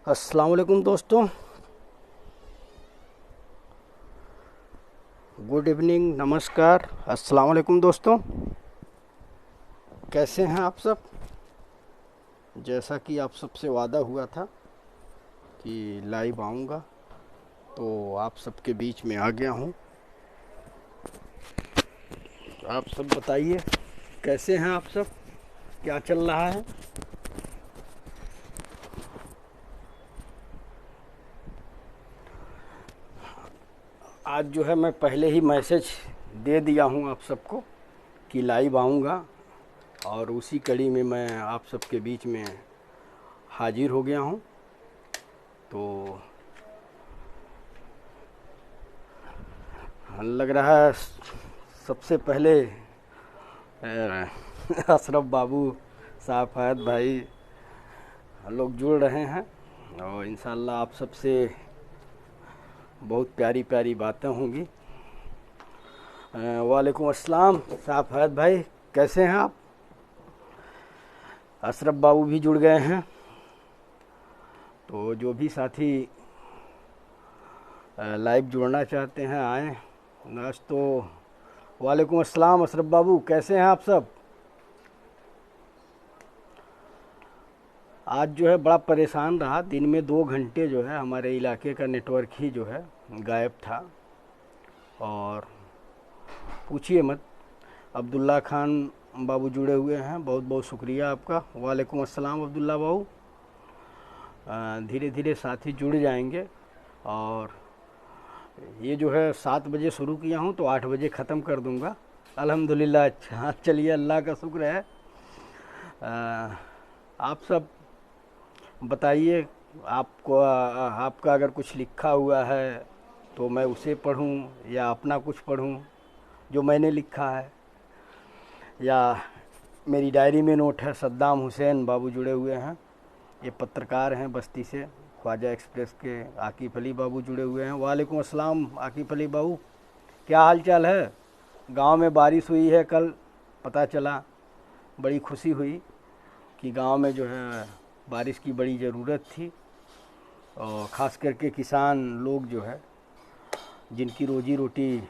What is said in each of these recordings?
अस्सलाम वालेकुम दोस्तों, गुड इवनिंग, नमस्कार। अस्सलाम वालेकुम दोस्तों, कैसे हैं आप सब। जैसा कि आप सबसे वादा हुआ था कि लाइव आऊँगा, तो आप सबके बीच में आ गया हूँ। आप सब बताइए, कैसे हैं आप सब, क्या चल रहा है। आज जो है मैं पहले ही मैसेज दे दिया हूँ आप सबको कि लाइव आऊँगा, और उसी कड़ी में मैं आप सबके बीच में हाजिर हो गया हूँ। तो लग रहा है सबसे पहले अशरफ बाबू, साफ़ायत भाई लोग जुड़ रहे हैं, और इंशाल्लाह आप सबसे बहुत प्यारी प्यारी बातें होंगी। वालेकुम अस्सलाम साफ़ायत भाई, कैसे हैं आप। अशरफ बाबू भी जुड़ गए हैं। तो जो भी साथी लाइव जुड़ना चाहते हैं आएँ। आज तो वालेकुम अस्सलाम अशरफ बाबू, कैसे हैं आप सब। आज जो है बड़ा परेशान रहा, दिन में 2 घंटे जो है हमारे इलाके का नेटवर्क ही जो है गायब था। और पूछिए मत। अब्दुल्ला खान बाबू जुड़े हुए हैं, बहुत बहुत शुक्रिया आपका। वालेकुम अस्सलाम अब्दुल्ला बाबू। धीरे धीरे साथी जुड़ जाएंगे, और ये जो है 7 बजे शुरू किया हूँ तो 8 बजे ख़त्म कर दूँगा अल्हम्दुलिल्लाह। अच्छा चलिए, अल्लाह का शुक्र है। आप सब बताइए, आपको आपका अगर कुछ लिखा हुआ है तो मैं उसे पढूं, या अपना कुछ पढूं जो मैंने लिखा है, या मेरी डायरी में नोट है। सद्दाम हुसैन बाबू जुड़े हुए हैं, ये पत्रकार हैं बस्ती से, ख्वाजा एक्सप्रेस के। आकिफ अली बाबू जुड़े हुए हैं। वालेकुम अस्सलाम आकिफ अली बाबू, क्या हाल चाल है। गांव में बारिश हुई है कल, पता चला, बड़ी खुशी हुई कि गांव में जो है बारिश की बड़ी ज़रूरत थी। और ख़ास करके किसान लोग जो है, जिनकी रोजी रोटी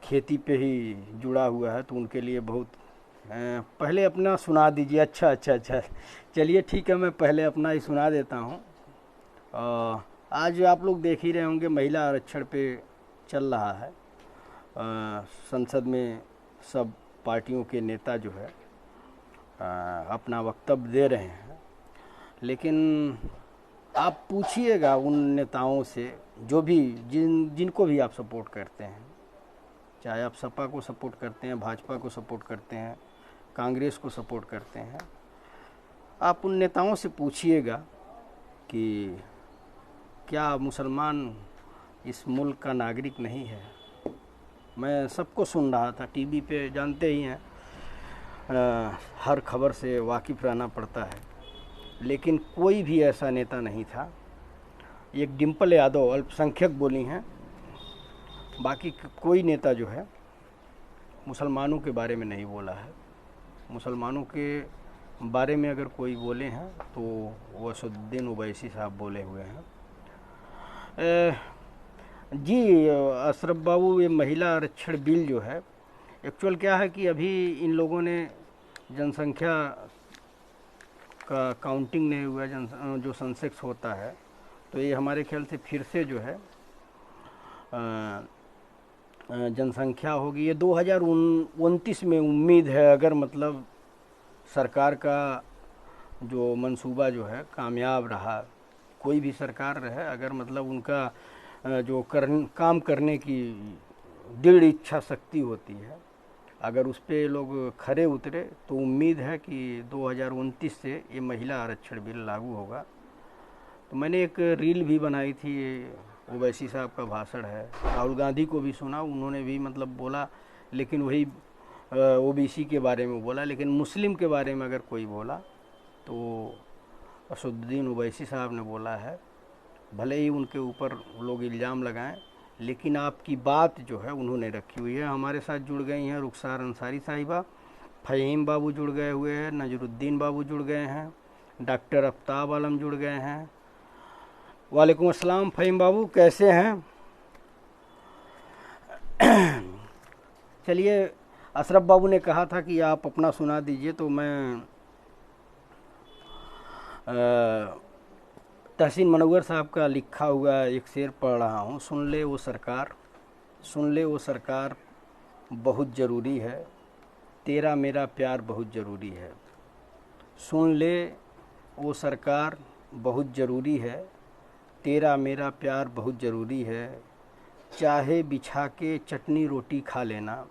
खेती पे ही जुड़ा हुआ है, तो उनके लिए बहुत पहले अपना सुना दीजिए। अच्छा अच्छा अच्छा, चलिए ठीक है, मैं पहले अपना ही सुना देता हूँ। आज आप लोग देख ही रहे होंगे, महिला आरक्षण पे चल रहा है। संसद में सब पार्टियों के नेता जो है अपना वक्तव्य दे रहे हैं, लेकिन आप पूछिएगा उन नेताओं से जो भी जिनको भी आप सपोर्ट करते हैं, चाहे आप सपा को सपोर्ट करते हैं, भाजपा को सपोर्ट करते हैं, कांग्रेस को सपोर्ट करते हैं, आप उन नेताओं से पूछिएगा कि क्या मुसलमान इस मुल्क का नागरिक नहीं है। मैं सबको सुन रहा था टीवी पे, जानते ही हैं हर खबर से वाकिफ़ रहना पड़ता है, लेकिन कोई भी ऐसा नेता नहीं था। एक डिम्पल यादव अल्पसंख्यक बोली हैं, बाकी कोई नेता जो है मुसलमानों के बारे में नहीं बोला है। मुसलमानों के बारे में अगर कोई बोले हैं तो वो असदुद्दीन ओवैसी साहब बोले हुए हैं। जी अशरफ बाबू, ये महिला आरक्षण बिल जो है, एक्चुअल क्या है कि अभी इन लोगों ने जनसंख्या का काउंटिंग नहीं हुआ, जो सेंसेक्स होता है, तो ये हमारे ख्याल से फिर से जो है जनसंख्या होगी। ये 2029 में उम्मीद है, अगर मतलब सरकार का जो मंसूबा जो है कामयाब रहा, कोई भी सरकार रहे, अगर मतलब उनका जो काम करने की दृढ़ इच्छा शक्ति होती है, अगर उस पर लोग खरे उतरे, तो उम्मीद है कि 2029 से ये महिला आरक्षण बिल लागू होगा। तो मैंने एक रील भी बनाई थी, ओवैसी साहब का भाषण है, राहुल गांधी को भी सुना, उन्होंने भी मतलब बोला, लेकिन वही ओबीसी के बारे में बोला। लेकिन मुस्लिम के बारे में अगर कोई बोला तो असदुद्दीन ओवैसी साहब ने बोला है, भले ही उनके ऊपर लोग इल्ज़ाम लगाएं, लेकिन आपकी बात जो है उन्होंने रखी हुई है। हमारे साथ जुड़ गई हैं रुखसार अंसारी साहिबा, फ़हीम बाबू जुड़ गए हुए हैं, नजरुद्दीन बाबू जुड़ गए हैं, डॉक्टर आफ्ताब आलम जुड़ गए हैं। वालेकुम अस्सलाम फ़हीम बाबू, कैसे हैं? चलिए, अशरफ बाबू ने कहा था कि आप अपना सुना दीजिए, तो मैं तहसीन मनव्वर साहब का लिखा हुआ एक शेर पढ़ रहा हूँ। सुन ले वो सरकार, सुन ले वो सरकार, बहुत ज़रूरी है, तेरा मेरा प्यार बहुत ज़रूरी है। सुन ले वो सरकार, बहुत ज़रूरी है, तेरा मेरा प्यार बहुत ज़रूरी है। चाहे बिछा के चटनी रोटी खा लेना,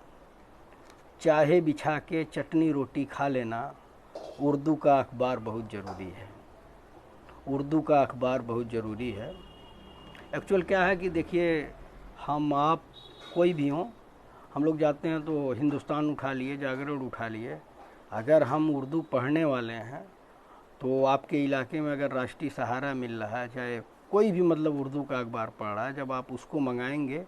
चाहे बिछा के चटनी रोटी खा लेना, उर्दू का अखबार बहुत ज़रूरी है, उर्दू का अखबार बहुत ज़रूरी है। एक्चुअल क्या है कि देखिए, हम आप कोई भी हों, हम लोग जाते हैं तो हिंदुस्तान उठा लिए, जागरण उठा लिए, अगर हम उर्दू पढ़ने वाले हैं तो आपके इलाके में अगर राष्ट्रीय सहारा मिल रहा है, चाहे कोई भी मतलब उर्दू का अखबार पढ़ रहा है, जब आप उसको मंगाएंगे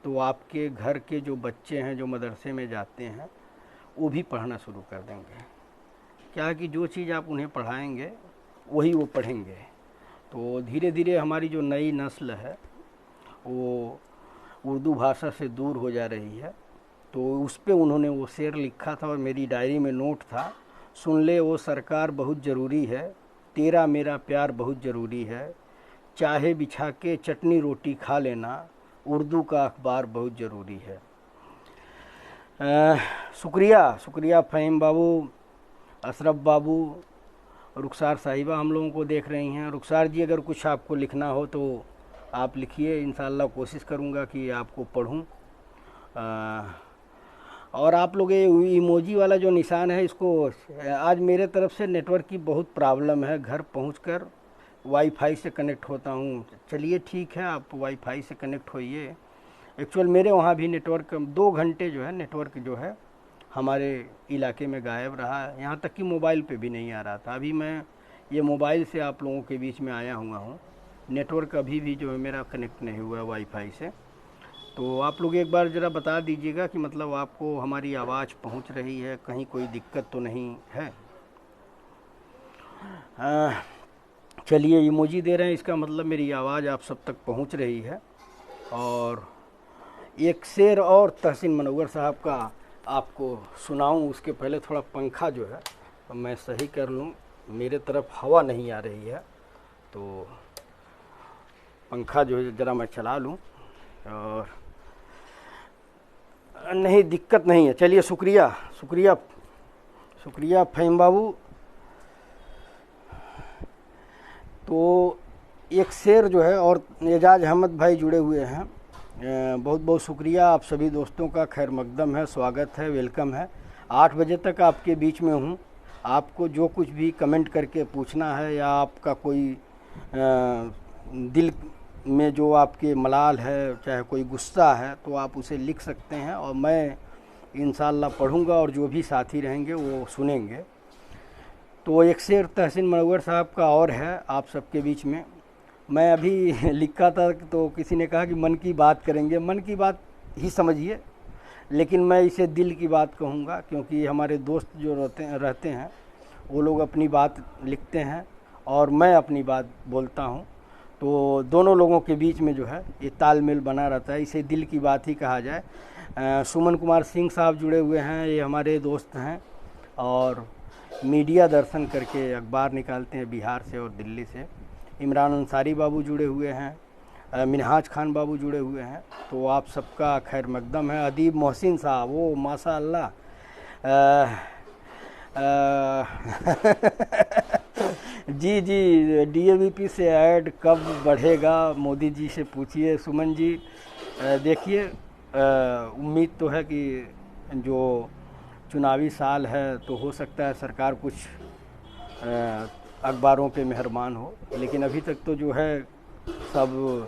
तो आपके घर के जो बच्चे हैं जो मदरसे में जाते हैं वो भी पढ़ना शुरू कर देंगे। क्या है कि जो चीज़ आप उन्हें पढ़ाएंगे वही वो पढ़ेंगे। तो धीरे धीरे हमारी जो नई नस्ल है वो उर्दू भाषा से दूर हो जा रही है। तो उस पे उन्होंने वो शेर लिखा था और मेरी डायरी में नोट था, सुन ले वो सरकार बहुत ज़रूरी है, तेरा मेरा प्यार बहुत ज़रूरी है। चाहे बिछा के चटनी रोटी खा लेना, उर्दू का अखबार बहुत ज़रूरी है। शुक्रिया फ़हीम बाबू, अशरफ बाबू, रुखसार साहिबा हम लोगों को देख रही हैं। रुखसार जी, अगर कुछ आपको लिखना हो तो आप लिखिए, इंशाल्लाह कोशिश करूँगा कि आपको पढ़ूँ। और आप लोग ये इमोजी वाला जो निशान है, इसको आज मेरे तरफ से नेटवर्क की बहुत प्रॉब्लम है, घर पहुंचकर वाईफाई से कनेक्ट होता हूं। चलिए ठीक है, आप वाईफाई से कनेक्ट होइए। एक्चुअल मेरे वहाँ भी नेटवर्क 2 घंटे जो है नेटवर्क जो है हमारे इलाके में गायब रहा, यहाँ तक कि मोबाइल पे भी नहीं आ रहा था। अभी मैं ये मोबाइल से आप लोगों के बीच में आया हुआ हूँ, नेटवर्क अभी भी जो है मेरा कनेक्ट नहीं हुआ वाईफाई से। तो आप लोग एक बार ज़रा बता दीजिएगा कि मतलब आपको हमारी आवाज़ पहुंच रही है, कहीं कोई दिक्कत तो नहीं है। चलिए, इमोजी दे रहे हैं, इसका मतलब मेरी आवाज़ आप सब तक पहुंच रही है। और एक शेर और तहसीन मनव्वर साहब का आपको सुनाऊं, उसके पहले थोड़ा पंखा जो है तो मैं सही कर लूं, मेरे तरफ हवा नहीं आ रही है, तो पंखा जो है ज़रा मैं चला लूं। और नहीं, दिक्कत नहीं है। चलिए, शुक्रिया फ़हीम बाबू। तो एक शेर जो है, और एजाज अहमद भाई जुड़े हुए हैं, बहुत बहुत शुक्रिया आप सभी दोस्तों का, खैर मकदम है, स्वागत है, वेलकम है। 8 बजे तक आपके बीच में हूँ। आपको जो कुछ भी कमेंट करके पूछना है या आपका कोई दिल में जो आपके मलाल है, चाहे कोई गुस्सा है, तो आप उसे लिख सकते हैं और मैं इंशाल्लाह पढ़ूंगा और जो भी साथी रहेंगे वो सुनेंगे। तो एक शेर तहसीन मनव्वर साहब का और है आप सबके बीच में। मैं अभी लिखा था तो किसी ने कहा कि मन की बात करेंगे, मन की बात ही समझिए, लेकिन मैं इसे दिल की बात कहूँगा, क्योंकि हमारे दोस्त जो रहते हैं वो लोग अपनी बात लिखते हैं और मैं अपनी बात बोलता हूँ, तो दोनों लोगों के बीच में जो है ये तालमेल बना रहता है, इसे दिल की बात ही कहा जाए। सुमन कुमार सिंह साहब जुड़े हुए हैं, ये हमारे दोस्त हैं और मीडिया दर्शन करके अखबार निकालते हैं बिहार से और दिल्ली से। इमरान अंसारी बाबू जुड़े हुए हैं, मिनहाज खान बाबू जुड़े हुए हैं, तो आप सबका खैर मकदम है। अदीब मोहसिन साहब, वो माशा अल्लाह जी डीएवीपी से ऐड कब बढ़ेगा, मोदी जी से पूछिए। सुमन जी, देखिए, उम्मीद तो है कि जो चुनावी साल है तो हो सकता है सरकार कुछ अखबारों पे मेहरबान हो, लेकिन अभी तक तो जो है सब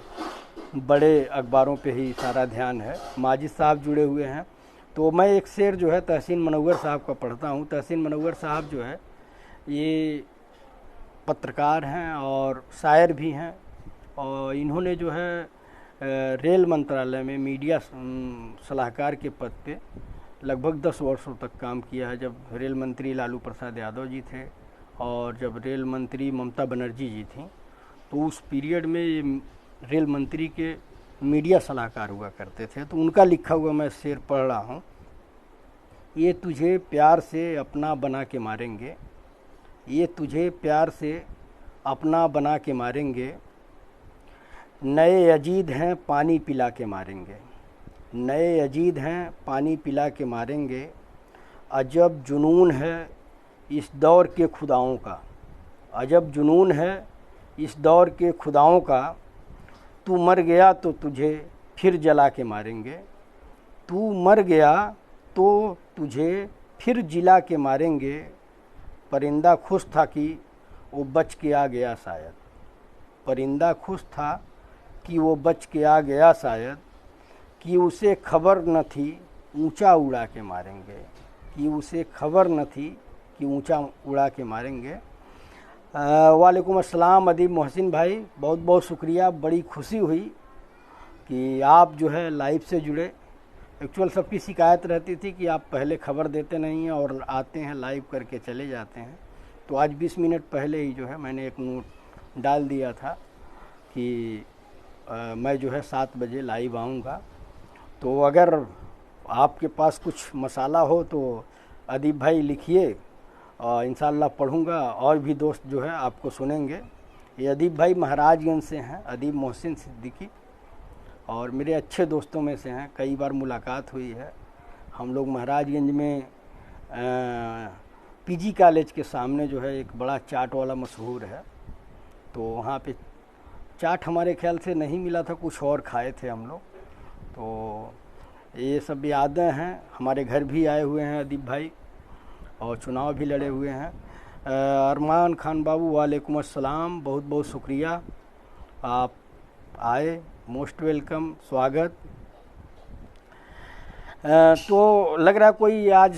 बड़े अखबारों पे ही सारा ध्यान है। माजिद साहब जुड़े हुए हैं, तो मैं एक शेर जो है तहसीन मनव्वर साहब का पढ़ता हूँ। तहसीन मनव्वर साहब जो है ये पत्रकार हैं और शायर भी हैं, और इन्होंने जो है रेल मंत्रालय में मीडिया सलाहकार के पद पे लगभग 10 वर्षों तक काम किया है, जब रेल मंत्री लालू प्रसाद यादव जी थे और जब रेल मंत्री ममता बनर्जी जी थी तो उस पीरियड में ये रेल मंत्री के मीडिया सलाहकार हुआ करते थे। तो उनका लिखा हुआ मैं शेर पढ़ रहा हूँ। ये तुझे प्यार से अपना बना के मारेंगे, ये तुझे प्यार से अपना बना के मारेंगे, नए अजीद हैं पानी पिला के मारेंगे, नए अजीद हैं पानी पिला के मारेंगे, अजब जुनून है इस दौर के खुदाओं का, अजब जुनून है इस दौर के खुदाओं का, तू मर गया तो तुझे फिर जला के मारेंगे, तू मर गया तो तुझे फिर जिला के मारेंगे, परिंदा खुश था कि वो बच के आ गया शायद, परिंदा खुश था कि वो बच के आ गया शायद, कि उसे खबर न थी ऊंचा उड़ा के मारेंगे, कि उसे खबर न थी कि ऊंचा उड़ा के मारेंगे। वालेकुम अस्सलाम अदीब मोहसिन भाई, बहुत बहुत शुक्रिया। बड़ी खुशी हुई कि आप जो है लाइव से जुड़े। एक्चुअल सबकी शिकायत रहती थी कि आप पहले खबर देते नहीं हैं और आते हैं लाइव करके चले जाते हैं। तो आज 20 मिनट पहले ही जो है मैंने एक नोट डाल दिया था कि मैं जो है 7 बजे लाइव आऊँगा। तो अगर आपके पास कुछ मसाला हो तो अदीब भाई लिखिए, इंशाल्लाह पढ़ूँगा और भी दोस्त जो है आपको सुनेंगे। ये अदीब भाई महाराजगंज से हैं, अदीब मोहसिन सिद्दीकी, और मेरे अच्छे दोस्तों में से हैं। कई बार मुलाकात हुई है। हम लोग महाराजगंज में पीजी कॉलेज के सामने जो है एक बड़ा चाट वाला मशहूर है, तो वहाँ पे चाट हमारे ख्याल से नहीं मिला था, कुछ और खाए थे हम लोग। तो ये सब यादें हैं। हमारे घर भी आए हुए हैं अदीब भाई और चुनाव भी लड़े हुए हैं। अरमान खान बाबू वालेकुम अस्सलाम, बहुत बहुत शुक्रिया आप आए, मोस्ट वेलकम, स्वागत। तो लग रहा कोई आज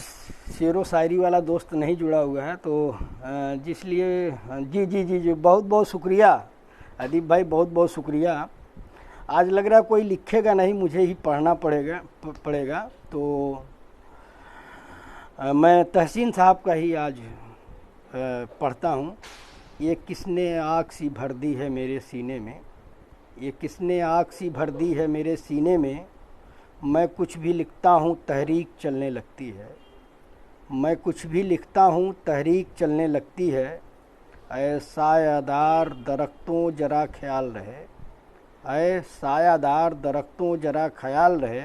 शेरो शायरी वाला दोस्त नहीं जुड़ा हुआ है, तो जिसलिए जी जी जी जी बहुत बहुत शुक्रिया अदीब भाई, बहुत बहुत शुक्रिया। आज लग रहा कोई लिखेगा नहीं, मुझे ही पढ़ना पड़ेगा। तो मैं तहसीन साहब का ही आज पढ़ता हूँ। ये किसने आग सी भर दी है मेरे सीने में, ये किसने आग सी भर दी है मेरे सीने में, मैं कुछ भी लिखता हूँ तहरीक चलने लगती है, मैं कुछ भी लिखता हूँ तहरीक चलने लगती है, ऐ सायादार दरख्तों जरा ख्याल रहे, ऐ सायादार दरख्तों जरा ख्याल रहे,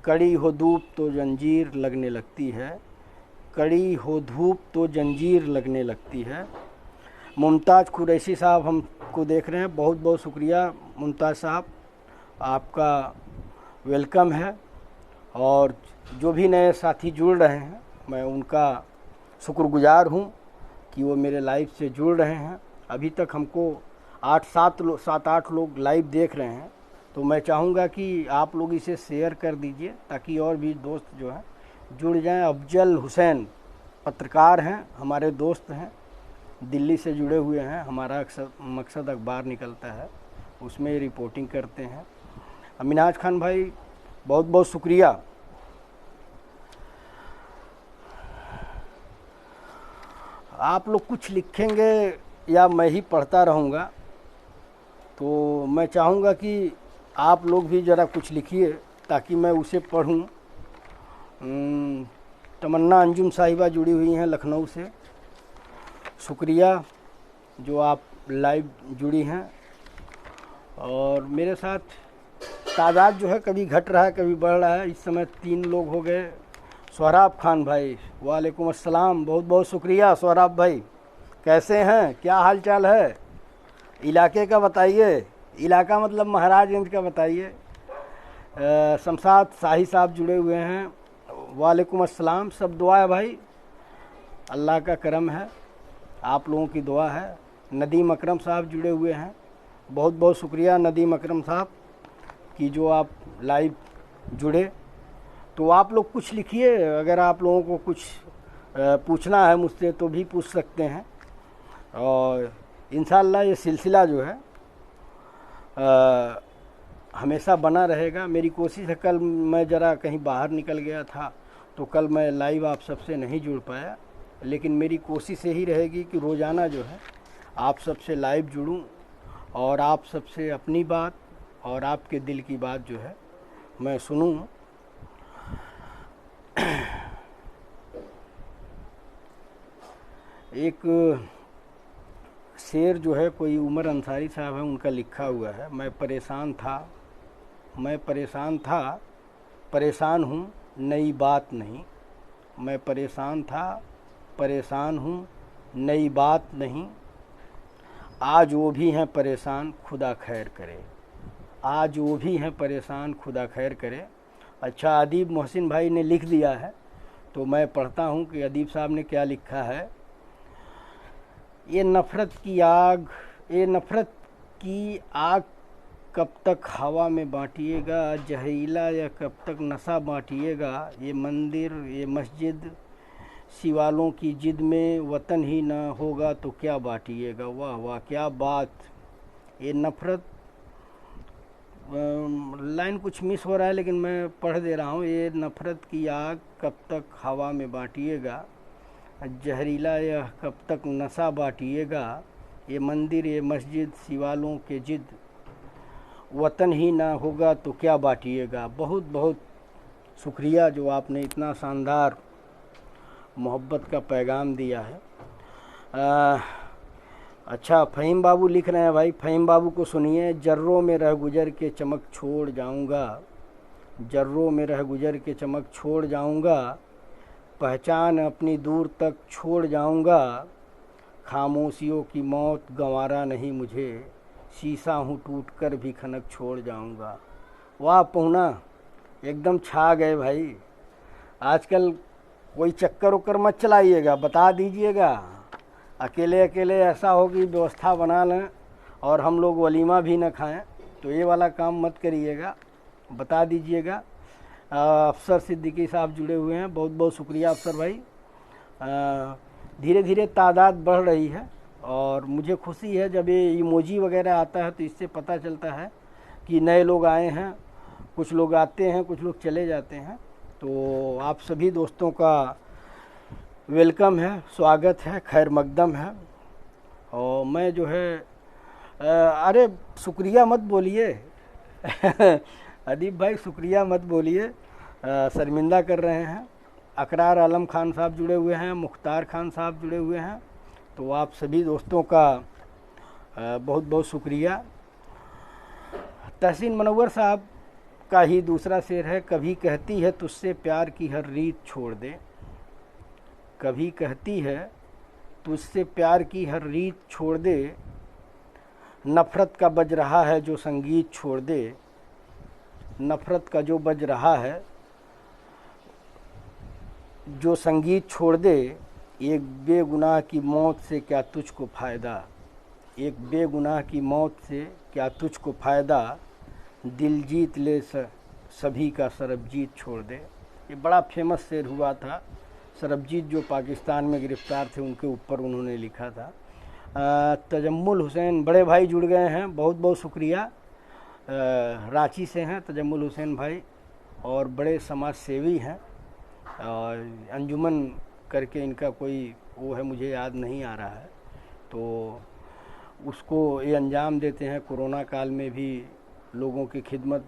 कड़ी हो धूप तो जंजीर लगने लगती है, कड़ी हो धूप तो जंजीर लगने लगती है। मुमताज़ कुरैशी साहब हमको देख रहे हैं, बहुत बहुत शुक्रिया मुमताज़ साहब, आपका वेलकम है। और जो भी नए साथी जुड़ रहे हैं मैं उनका शुक्रगुजार हूँ कि वो मेरे लाइव से जुड़ रहे हैं। अभी तक हमको 7-8 लोग लाइव देख रहे हैं, तो मैं चाहूँगा कि आप लोग इसे शेयर कर दीजिए ताकि और भी दोस्त जो हैं जुड़ जाएं। अफजल हुसैन पत्रकार हैं, हमारे दोस्त हैं, दिल्ली से जुड़े हुए हैं। हमारा मकसद अखबार निकलता है, उसमें रिपोर्टिंग करते हैं। मिनाज खान भाई बहुत बहुत शुक्रिया। आप लोग कुछ लिखेंगे या मैं ही पढ़ता रहूँगा, तो मैं चाहूँगा कि आप लोग भी ज़रा कुछ लिखिए ताकि मैं उसे पढ़ूँ। तमन्ना अंजुम साहिबा जुड़ी हुई हैं लखनऊ से, शुक्रिया जो आप लाइव जुड़ी हैं। और मेरे साथ तादाद जो है कभी घट रहा है कभी बढ़ रहा है। इस समय 3 लोग हो गए। सोहराब खान भाई वालेकुम अस्सलाम, बहुत बहुत शुक्रिया सोहराब भाई, कैसे हैं, क्या हाल चाल है, इलाके का बताइए, इलाका मतलब महाराजगंज का बताइए। शमशाद शाही साहब जुड़े हुए हैं, वालेकुम अस्सलाम, सब दुआ है भाई, अल्लाह का करम है, आप लोगों की दुआ है। नदीम अकरम साहब जुड़े हुए हैं, बहुत बहुत शुक्रिया नदीम अकरम साहब कि जो आप लाइव जुड़े। तो आप लोग कुछ लिखिए, अगर आप लोगों को कुछ पूछना है मुझसे तो भी पूछ सकते हैं। और इंशाअल्लाह ये सिलसिला जो है हमेशा बना रहेगा। मेरी कोशिश है, कल मैं ज़रा कहीं बाहर निकल गया था तो कल मैं लाइव आप सबसे नहीं जुड़ पाया, लेकिन मेरी कोशिश यही रहेगी कि रोज़ाना जो है आप सबसे लाइव जुड़ूं और आप सबसे अपनी बात और आपके दिल की बात जो है मैं सुनूं। एक शेर जो है कोई उमर अंसारी साहब है, उनका लिखा हुआ है, मैं परेशान था परेशान हूँ नई बात नहीं। मैं परेशान था परेशान हूँ नई बात नहीं। आज वो भी हैं परेशान खुदा खैर करे। आज वो भी हैं परेशान खुदा खैर करे। अच्छा, अदीब मोहसिन भाई ने लिख दिया है, तो मैं पढ़ता हूँ कि अदीब साहब ने क्या लिखा है। ये नफ़रत की आग कब तक हवा में बांटिएगा, जहरीला या कब तक नशा बांटिएगा। ये मंदिर ये मस्जिद शिवालों की जिद में वतन ही ना होगा तो क्या बांटिएगा। वाह वाह क्या बात। ये नफ़रत, लाइन कुछ मिस हो रहा है लेकिन मैं पढ़ दे रहा हूँ। ये नफ़रत की आग कब तक हवा में बांटिएगा, जहरीला या कब तक नशा बांटिएगा। ये मंदिर ये मस्जिद शिवालों के जिद वतन ही ना होगा तो क्या बांटिएगा। बहुत बहुत शुक्रिया जो आपने इतना शानदार मोहब्बत का पैगाम दिया है। अच्छा, फ़हीम बाबू लिख रहे हैं भाई, फ़हीम बाबू को सुनिए। जर्रों में रह गुजर के चमक छोड़ जाऊंगा, जर्रों में रह गुजर के चमक छोड़ जाऊंगा। पहचान अपनी दूर तक छोड़ जाऊंगा। खामोशियों की मौत गंवारा नहीं मुझे, शीशा हूँ टूट कर भी खनक छोड़ जाऊंगा। वाह पहुना, एकदम छा गए भाई। आजकल कोई चक्कर उक्कर मत चलाइएगा, बता दीजिएगा। अकेले अकेले ऐसा हो कि व्यवस्था बना लें और हम लोग वलीमा भी न खाएं, तो ये वाला काम मत करिएगा, बता दीजिएगा। अफसर सिद्दीकी साहब जुड़े हुए हैं, बहुत बहुत शुक्रिया अफसर भाई। धीरे धीरे तादाद बढ़ रही है और मुझे खुशी है जब ये इमोजी वगैरह आता है तो इससे पता चलता है कि नए लोग आए हैं। कुछ लोग आते हैं, कुछ लोग चले जाते हैं। तो आप सभी दोस्तों का वेलकम है, स्वागत है, खैर मकदम है। और मैं जो है अरे शुक्रिया मत बोलिए अदीब भाई शुक्रिया मत बोलिए, शर्मिंदा कर रहे हैं। अकरार आलम खान साहब जुड़े हुए हैं, मुख्तार खान साहब जुड़े हुए हैं। तो आप सभी दोस्तों का बहुत बहुत शुक्रिया। तहसीन मनव्वर साहब का ही दूसरा शेर है, कभी कहती है तुझसे प्यार की हर रीत छोड़ दे। कभी कहती है तुझसे प्यार की हर रीत छोड़ दे। नफ़रत का बज रहा है जो संगीत छोड़ दे। नफ़रत का जो बज रहा है जो संगीत छोड़ दे। एक बेगुनाह की मौत से क्या तुझको फ़ायदा, एक बेगुनाह की मौत से क्या तुझको फ़ायदा। दिल जीत ले सभी का सरबजीत छोड़ दे। ये बड़ा फेमस शेर हुआ था। सरबजीत जो पाकिस्तान में गिरफ़्तार थे उनके ऊपर उन्होंने लिखा था। तजम्मुल हुसैन बड़े भाई जुड़ गए हैं, बहुत बहुत शुक्रिया। रांची से हैं तजम्मुल हुसैन भाई और बड़े समाज सेवी हैं। और अंजुमन करके इनका कोई वो है, मुझे याद नहीं आ रहा है, तो उसको ये अंजाम देते हैं। कोरोना काल में भी लोगों की खिदमत,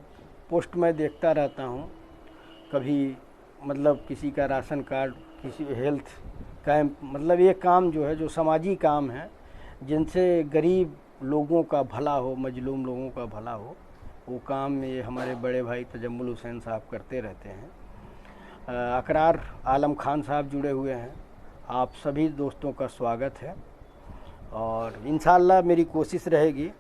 पोस्ट में देखता रहता हूँ, कभी मतलब किसी का राशन कार्ड, किसी हेल्थ कैंप, मतलब ये काम जो है जो समाजी काम है जिनसे गरीब लोगों का भला हो, मजलूम लोगों का भला हो, वो काम ये हमारे बड़े भाई तजम्मुल हुसैन साहब करते रहते हैं। अकरार आलम खान साहब जुड़े हुए हैं। आप सभी दोस्तों का स्वागत है और इंशाअल्लाह मेरी कोशिश रहेगी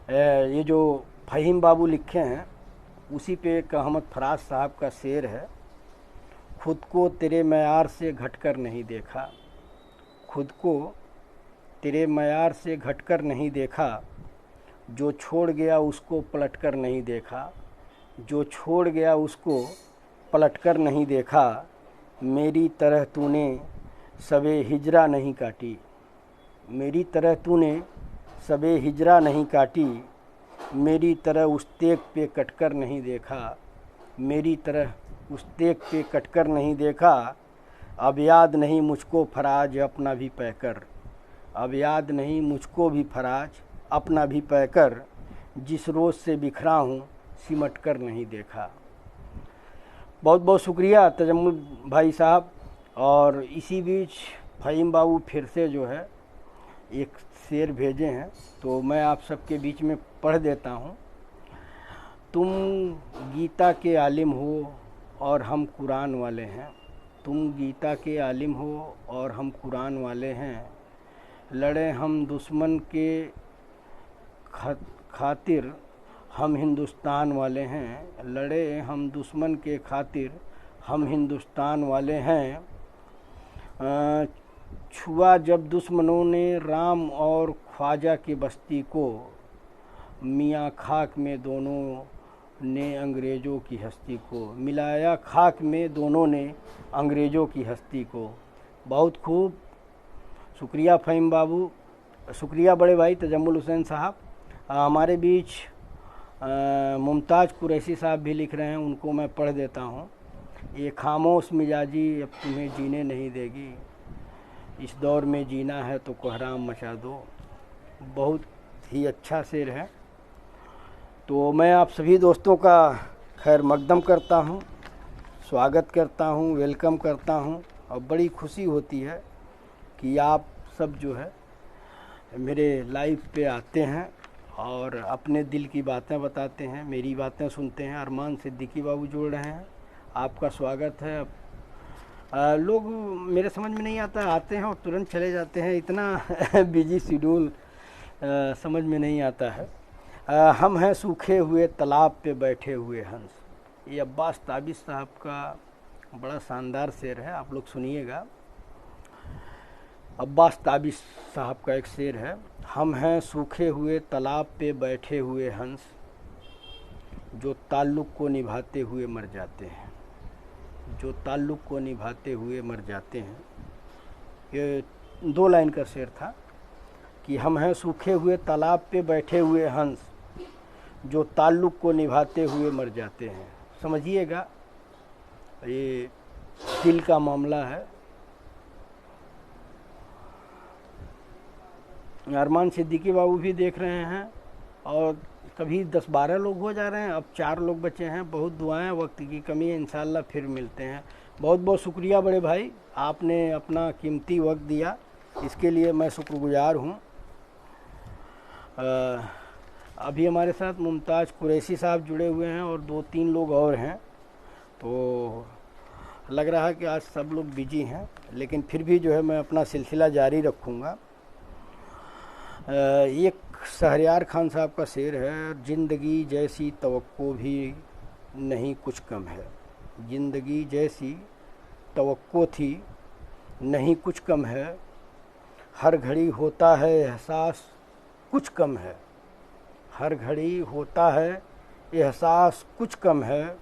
ये जो फ़हीम बाबू लिखे हैं उसी पे एक अहमद फराज साहब का शेर है। खुद को तेरे मयार से घटकर नहीं देखा, खुद को तेरे मयार से घटकर नहीं देखा। जो छोड़ गया उसको पलटकर नहीं देखा, जो छोड़ गया उसको पलटकर नहीं देखा। मेरी तरह तूने सबे हिजरा नहीं काटी, मेरी तरह तूने सबे हिजरा नहीं काटी। मेरी तरह उस तेग पे कटकर नहीं देखा, मेरी तरह उस तेग पे कटकर नहीं देखा। अब याद नहीं मुझको फराज अपना भी पैकर, अब याद नहीं मुझको भी फराज अपना भी पैकर, जिस रोज़ से बिखरा हूँ सिमट कर नहीं देखा। बहुत बहुत शुक्रिया तजम्मुल भाई साहब। और इसी बीच फ़हीम बाबू फिर से जो है एक शेर भेजे हैं, तो मैं आप सबके बीच में पढ़ देता हूँ। तुम गीता के आलिम हो और हम कुरान वाले हैं, तुम गीता के आलिम हो और हम कुरान वाले हैं, लड़े हम दुश्मन के खातिर हम हिंदुस्तान वाले हैं, लड़े हम दुश्मन के खातिर हम हिंदुस्तान वाले हैं। छुआ जब दुश्मनों ने राम और ख्वाजा की बस्ती को, मियाँ खाक में दोनों ने अंग्रेज़ों की हस्ती को, मिलाया खाक में दोनों ने अंग्रेज़ों की हस्ती को। बहुत खूब, शुक्रिया फ़हीम बाबू, शुक्रिया बड़े भाई तजम्मुल हुसैन साहब। हमारे बीच मुमताज़ कुरैशी साहब भी लिख रहे हैं, उनको मैं पढ़ देता हूँ। ये खामोश मिजाजी अब तुम्हें जीने नहीं देगी, इस दौर में जीना है तो कोहराम मचा दो। बहुत ही अच्छा शेर है। तो मैं आप सभी दोस्तों का खैर मकदम करता हूँ, स्वागत करता हूँ, वेलकम करता हूँ। और बड़ी खुशी होती है कि आप सब जो है मेरे लाइव पे आते हैं और अपने दिल की बातें बताते हैं, मेरी बातें सुनते हैं। अरमान सिद्दीकी बाबू जुड़ रहे हैं, आपका स्वागत है। लोग मेरे समझ में नहीं आता, आते हैं और तुरंत चले जाते हैं, इतना बिजी शेड्यूल समझ में नहीं आता है। हम हैं सूखे हुए तालाब पे बैठे हुए हंस, ये अब्बास ताबिश साहब का बड़ा शानदार शेर है, आप लोग सुनिएगा। अब्बास ताबिश साहब का एक शेर है। हम हैं सूखे हुए तालाब पे बैठे हुए हंस, जो ताल्लुक़ को निभाते हुए मर जाते हैं, जो ताल्लुक़ को निभाते हुए मर जाते हैं। ये 2 लाइन का शेर था कि हम हैं सूखे हुए तालाब पे बैठे हुए हंस, जो ताल्लुक़ को निभाते हुए मर जाते हैं। समझिएगा, ये दिल का मामला है। अरमान सिद्दीकी बाबू भी देख रहे हैं और कभी 10-12 लोग हो जा रहे हैं, अब 4 लोग बचे हैं। बहुत दुआएं, वक्त की कमी है, इंशाल्लाह फिर मिलते हैं। बहुत बहुत शुक्रिया बड़े भाई, आपने अपना कीमती वक्त दिया, इसके लिए मैं शुक्रगुजार हूँ। अभी हमारे साथ मुमताज़ कुरैशी साहब जुड़े हुए हैं और 2-3 लोग और हैं, तो लग रहा है कि आज सब लोग बिजी हैं, लेकिन फिर भी जो है मैं अपना सिलसिला जारी रखूँगा। एक शहरयार खान साहब का शेर है, ज़िंदगी जैसी तवक्को भी नहीं कुछ कम है, ज़िंदगी जैसी तवक्को थी नहीं कुछ कम है, हर घड़ी होता है एहसास कुछ कम है, हर घड़ी होता है एहसास कुछ कम है,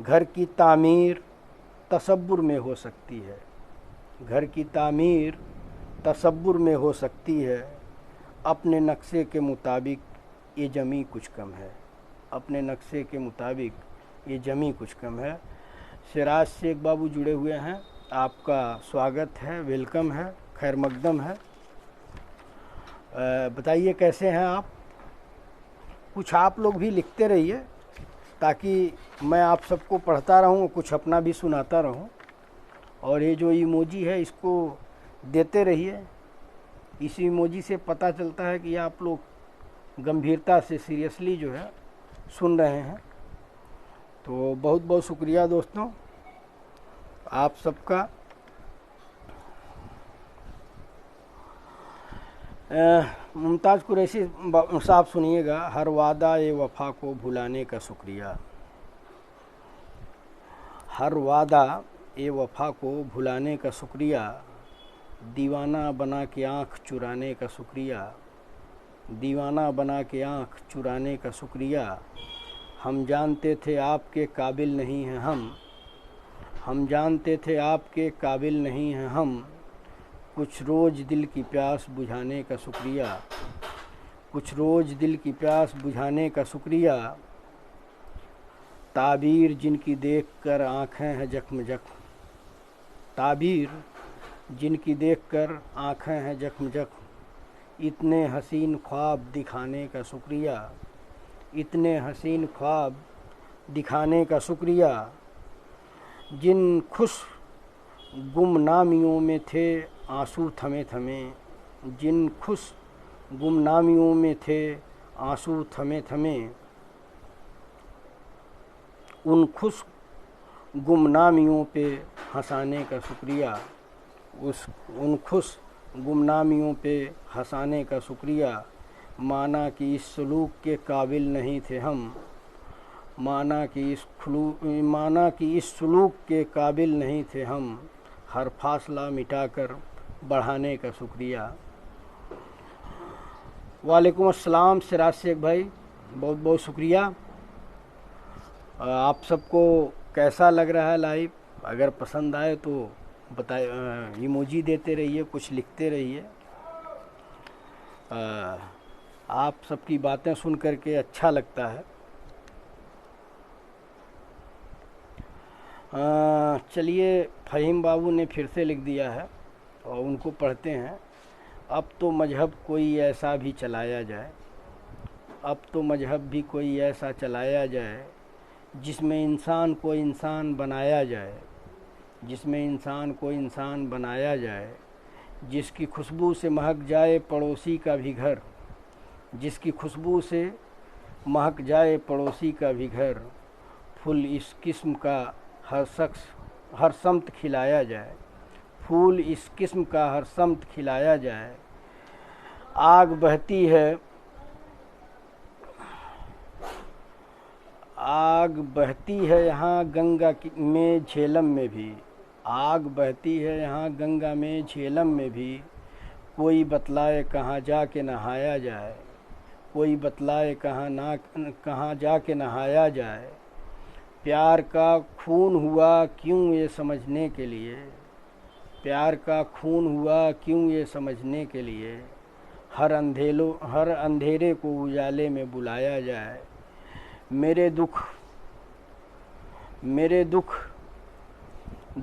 घर की तामीर तसब्बुर में हो सकती है, घर की तामीर तसब्बुर में हो सकती है, अपने नक्शे के मुताबिक ये जमी कुछ कम है, अपने नक्शे के मुताबिक ये जमी कुछ कम है। सिराज शेख बाबू जुड़े हुए हैं, आपका स्वागत है, वेलकम है, खैर मकदम है। बताइए कैसे हैं आप? कुछ आप लोग भी लिखते रहिए ताकि मैं आप सबको पढ़ता रहूं, कुछ अपना भी सुनाता रहूं। और ये जो इमोजी है इसको देते रहिए, इस इमोजी से पता चलता है कि आप लोग गंभीरता से सीरियसली जो है सुन रहे हैं। तो बहुत बहुत शुक्रिया दोस्तों आप सबका। मुमताज़ कुरैशी साहब सुनिएगा, हर वादा ए वफ़ा को भुलाने का शुक्रिया, हर वादा ए वफ़ा को भुलाने का शुक्रिया, दीवाना बना के आँख चुराने का शुक्रिया, दीवाना बना के आँख चुराने का शुक्रिया, हम जानते थे आपके काबिल नहीं हैं हम जानते थे आपके काबिल नहीं हैं हम, कुछ रोज़ दिल की प्यास बुझाने का शुक्रिया, कुछ रोज़ दिल की प्यास बुझाने का शुक्रिया, ताबीर जिनकी देखकर आँखें हैं जख्म जख्म, ताबीर, जिनकी देखकर आँखें हैं जख्म जख्म, इतने हसीन ख्वाब दिखाने का शुक्रिया, इतने हसीन ख्वाब दिखाने का शुक्रिया। जिन खुश गुमनामियों में थे आंसू थमे थमे, जिन खुश गुमनामियों में थे आंसू थमे थमे, उन खुश गुमनामियों पे हंसाने का शुक्रिया, उन खुश गुमनामियों पे हंसाने का शुक्रिया। माना कि इस सलूक के काबिल नहीं थे हम, माना कि इस सलूक के काबिल नहीं थे हम, हर फासला मिटाकर बढ़ाने का शुक्रिया। वालेकुम अस्सलाम सिराज शेख भाई, बहुत बहुत शुक्रिया। आप सबको कैसा लग रहा है लाइव? अगर पसंद आए तो बताए, इमोजी देते रहिए, कुछ लिखते रहिए। आप सबकी बातें सुन करके अच्छा लगता है। चलिए, फ़हीम बाबू ने फिर से लिख दिया है और उनको पढ़ते हैं। अब तो मजहब कोई ऐसा भी चलाया जाए, अब तो मजहब भी कोई ऐसा चलाया जाए, जिसमें इंसान को इंसान बनाया जाए, जिसमें इंसान को इंसान बनाया जाए, जिसकी खुशबू से महक जाए पड़ोसी का भी घर, जिसकी खुशबू से महक जाए पड़ोसी का भी घर, फूल इस किस्म का हर समत खिलाया जाए, फूल इस किस्म का हर समत खिलाया जाए। आग बहती है, आग बहती है यहाँ गंगा में झेलम में भी, आग बहती है यहाँ गंगा में झेलम में भी, कोई बतलाए कहाँ जाके नहाया जाए, कोई बतलाए कहाँ जाके नहाया जाए। प्यार का खून हुआ क्यों ये समझने के लिए, प्यार का खून हुआ क्यों ये समझने के लिए, हर अंधेरे को उजाले में बुलाया जाए। मेरे दुख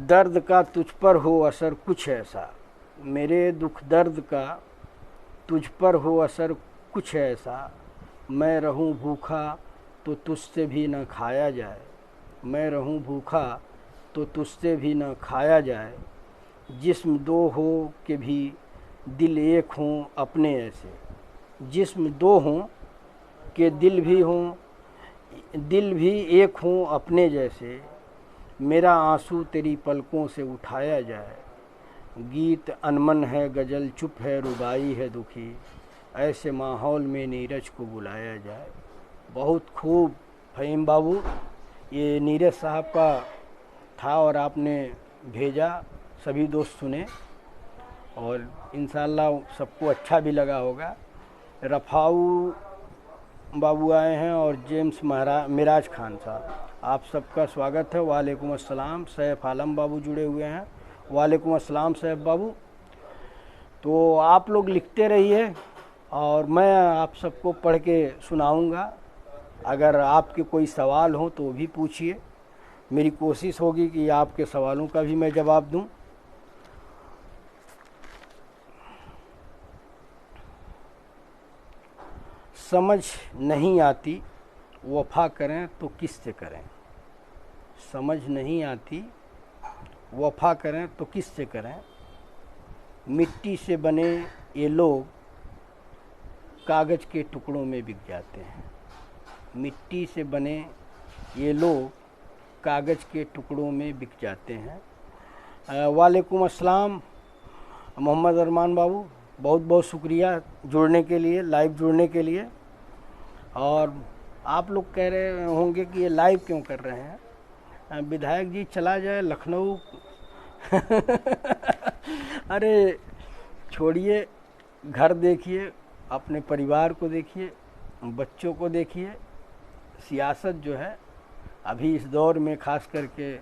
दर्द का तुझ पर हो असर कुछ ऐसा, मेरे दुख दर्द का तुझ पर हो असर कुछ ऐसा, मैं रहूं भूखा तो तुझसे भी न खाया जाए, मैं रहूं भूखा तो तुझसे भी न खाया जाए। जिस्म दो हो के भी दिल एक हों अपने ऐसे, जिस्म दो हों के दिल भी एक हों अपने जैसे, मेरा आंसू तेरी पलकों से उठाया जाए। गीत अनमन है गज़ल चुप है रुबाई है दुखी, ऐसे माहौल में नीरज को बुलाया जाए। बहुत खूब फ़हीम बाबू, ये नीरज साहब का था और आपने भेजा, सभी दोस्त सुने और इंशाअल्लाह सबको अच्छा भी लगा होगा। रफ़ाऊ बाबू आए हैं और जेम्स मिराज खान साहब, आप सबका स्वागत है। वालेकुम अस्सलाम। सैफ आलम बाबू जुड़े हुए हैं, वालेकुम अस्सलाम सैफ बाबू। तो आप लोग लिखते रहिए और मैं आप सबको पढ़ के सुनाऊंगा। अगर आपके कोई सवाल हो तो भी पूछिए, मेरी कोशिश होगी कि आपके सवालों का भी मैं जवाब दूं। समझ नहीं आती वफ़ा करें तो किससे करें, समझ नहीं आती वफ़ा करें तो किससे करें। मिट्टी से बने ये लोग कागज़ के टुकड़ों में बिक जाते हैं, मिट्टी से बने ये लोग कागज़ के टुकड़ों में बिक जाते हैं। वालेकुम अस्सलाम मोहम्मद अरमान बाबू, बहुत बहुत शुक्रिया जुड़ने के लिए, लाइव जुड़ने के लिए। और आप लोग कह रहे होंगे कि ये लाइव क्यों कर रहे हैं, विधायक जी चला जाए लखनऊ अरे छोड़िए, घर देखिए, अपने परिवार को देखिए, बच्चों को देखिए। सियासत जो है अभी इस दौर में ख़ास करके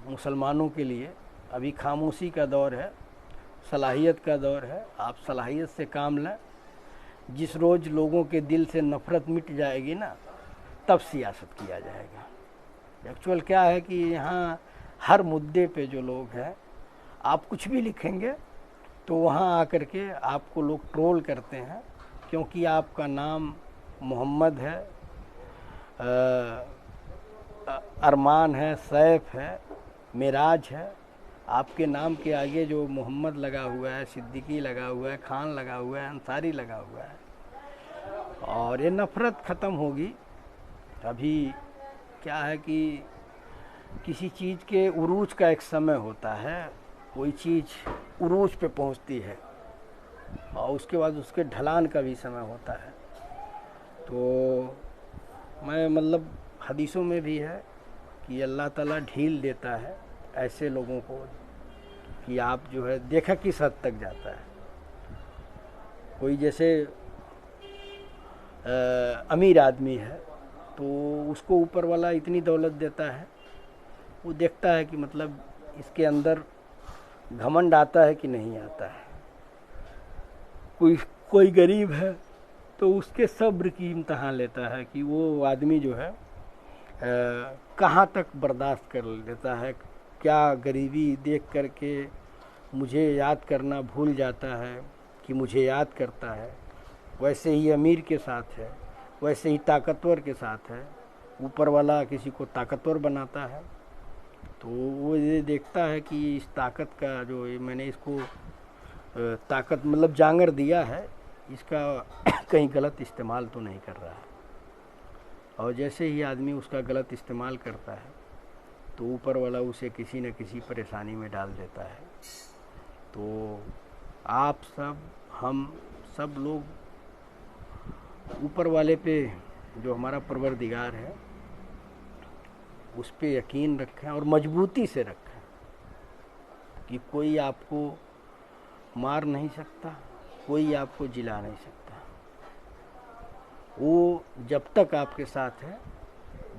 मुसलमानों के लिए अभी खामोशी का दौर है, सलाहियत का दौर है। आप सलाहियत से काम लें। जिस रोज़ लोगों के दिल से नफ़रत मिट जाएगी ना, तब सियासत किया जाएगा। एक्चुअल क्या है कि यहाँ हर मुद्दे पे जो लोग हैं, आप कुछ भी लिखेंगे तो वहाँ आकर के आपको लोग ट्रोल करते हैं, क्योंकि आपका नाम मोहम्मद है, अरमान है, सैफ है, मिराज है। आपके नाम के आगे जो मोहम्मद लगा हुआ है, सिद्दीकी लगा हुआ है, खान लगा हुआ है, अंसारी लगा हुआ है, और ये नफ़रत ख़त्म होगी। अभी क्या है कि किसी चीज़ के उरूज का एक समय होता है, कोई चीज़ उरूज पे पहुंचती है और उसके बाद उसके ढलान का भी समय होता है। तो मैं मतलब हदीसों में भी है कि अल्लाह ताला ढील देता है ऐसे लोगों को कि आप जो है देखा किस हद तक जाता है। कोई जैसे अमीर आदमी है तो उसको ऊपर वाला इतनी दौलत देता है, वो देखता है कि मतलब इसके अंदर घमंड आता है कि नहीं आता है। कोई गरीब है तो उसके सब्र की इम्तहान लेता है कि वो आदमी जो है कहाँ तक बर्दाश्त कर लेता है, क्या गरीबी देख करके मुझे याद करना भूल जाता है कि मुझे याद करता है। वैसे ही अमीर के साथ है, वैसे ही ताकतवर के साथ है। ऊपर वाला किसी को ताकतवर बनाता है तो वो ये देखता है कि इस ताकत का जो मैंने इसको ताकत मतलब जांगर दिया है, इसका कहीं गलत इस्तेमाल तो नहीं कर रहा है। और जैसे ही आदमी उसका गलत इस्तेमाल करता है तो ऊपर वाला उसे किसी न किसी परेशानी में डाल देता है। तो आप सब, हम सब लोग ऊपर वाले पे, जो हमारा परवरदिगार है, उस पे यकीन रखें और मजबूती से रखें कि कोई आपको मार नहीं सकता, कोई आपको जिला नहीं सकता। वो जब तक आपके साथ है,